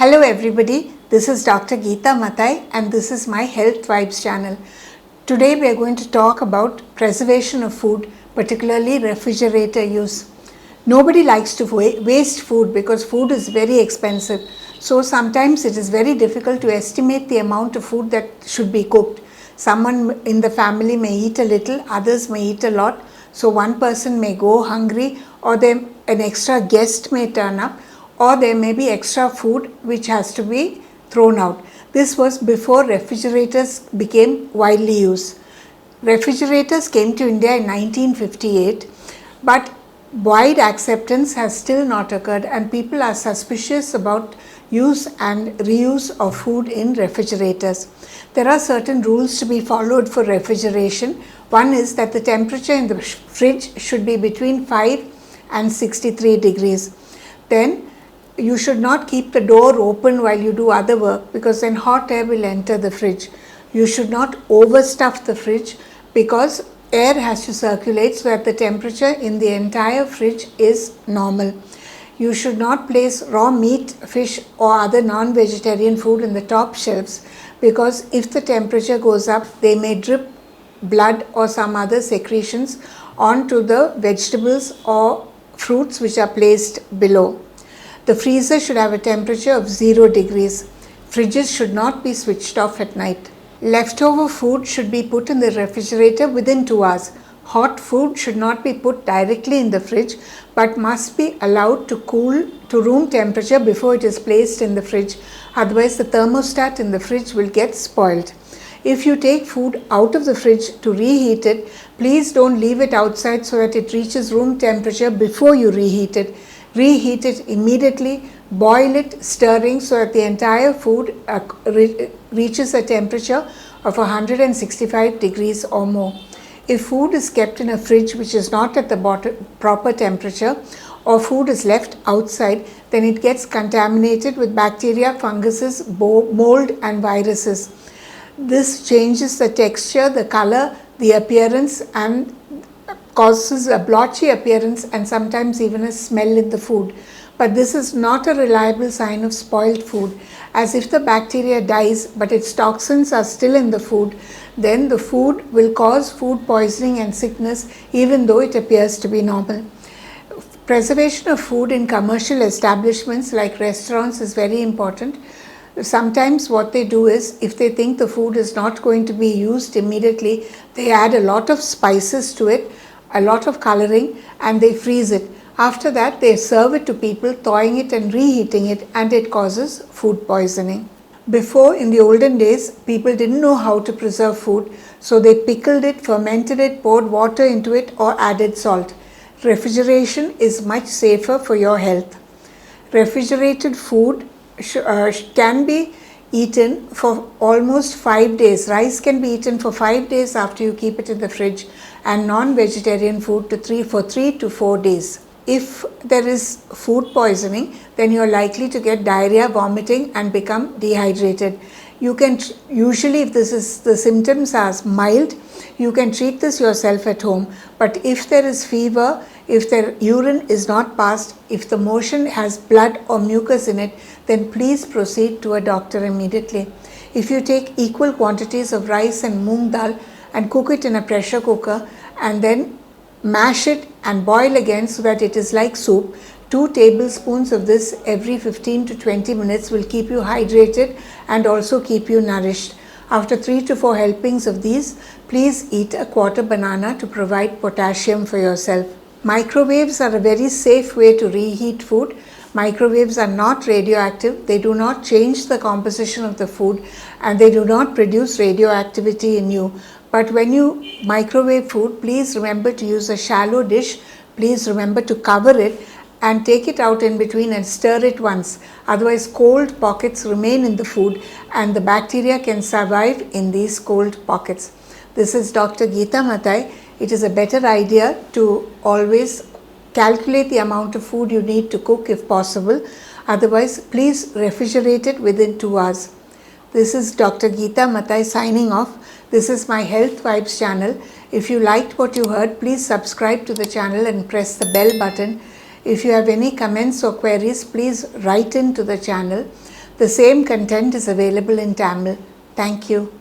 Hello everybody, this is Dr. Gita Mathai and this is my Health Vibes channel. Today we are going to talk about preservation of food, particularly refrigerator use. Nobody likes to waste food because food is very expensive. So sometimes it is very difficult to estimate the amount of food that should be cooked. Someone in the family may eat a little, others may eat a lot. So one person may go hungry or an extra guest may turn up, or there may be extra food which has to be thrown out. This was before refrigerators became widely used. Refrigerators came to India in 1958, but wide acceptance has still not occurred and people are suspicious about use and reuse of food in refrigerators. There are certain rules to be followed for refrigeration. One is that the temperature in the fridge should be between 5 and 63 degrees. Then you should not keep the door open while you do other work because then hot air will enter the fridge. You should not overstuff the fridge because air has to circulate so that the temperature in the entire fridge is normal. You should not place raw meat, fish or other non-vegetarian food in the top shelves because if the temperature goes up, they may drip blood or some other secretions onto the vegetables or fruits which are placed below. The freezer should have a temperature of 0 degrees. Fridges should not be switched off at night. Leftover food should be put in the refrigerator within 2 hours. Hot food should not be put directly in the fridge but must be allowed to cool to room temperature before it is placed in the fridge. Otherwise, the thermostat in the fridge will get spoiled. If you take food out of the fridge to reheat it, please don't leave it outside so that it reaches room temperature before you reheat it. Reheat it immediately, boil it, stirring so that the entire food reaches a temperature of 165 degrees or more. If food is kept in a fridge which is not at the proper temperature or food is left outside, then it gets contaminated with bacteria, funguses, mold and viruses. This changes the texture, the color, the appearance and causes a blotchy appearance and sometimes even a smell in the food. But this is not a reliable sign of spoiled food, as if the bacteria dies but its toxins are still in the food, then the food will cause food poisoning and sickness even though it appears to be normal. Preservation of food in commercial establishments like restaurants is very important. Sometimes what they do is, if they think the food is not going to be used immediately, they add a lot of spices to it, a lot of coloring, and they freeze it. After that, they serve it to people, thawing it and reheating it, and it causes food poisoning. Before, in the olden days, people didn't know how to preserve food, so they pickled it, fermented it, poured water into it, or added salt. Refrigeration is much safer for your health. Refrigerated food can be eaten for almost 5 days. Rice can be eaten for 5 days after you keep it in the fridge, and non-vegetarian food for 3 to 4 days. If there is food poisoning, then you are likely to get diarrhea, vomiting and become dehydrated. You can usually, if the symptoms are mild, you can treat this yourself at home. But if there is fever, if the urine is not passed, if the motion has blood or mucus in it, then please proceed to a doctor immediately. If you take equal quantities of rice and moong dal and cook it in a pressure cooker and then mash it and boil again so that it is like soup, 2 tablespoons of this every 15 to 20 minutes will keep you hydrated and also keep you nourished. After 3 to 4 helpings of these, please eat a quarter banana to provide potassium for yourself. Microwaves are a very safe way to reheat food. Microwaves are not radioactive, they do not change the composition of the food and they do not produce radioactivity in you. But when you microwave food, please remember to use a shallow dish, please remember to cover it and take it out in between and stir it once. Otherwise, cold pockets remain in the food and the bacteria can survive in these cold pockets. This is Dr. Gita Mathai. It is a better idea to always calculate the amount of food you need to cook if possible. Otherwise, please refrigerate it within 2 hours. This is Dr. Gita Mathai signing off. This is my Health Vibes channel. If you liked what you heard, please subscribe to the channel and press the bell button. If you have any comments or queries, please write into the channel. The same content is available in Tamil. Thank you.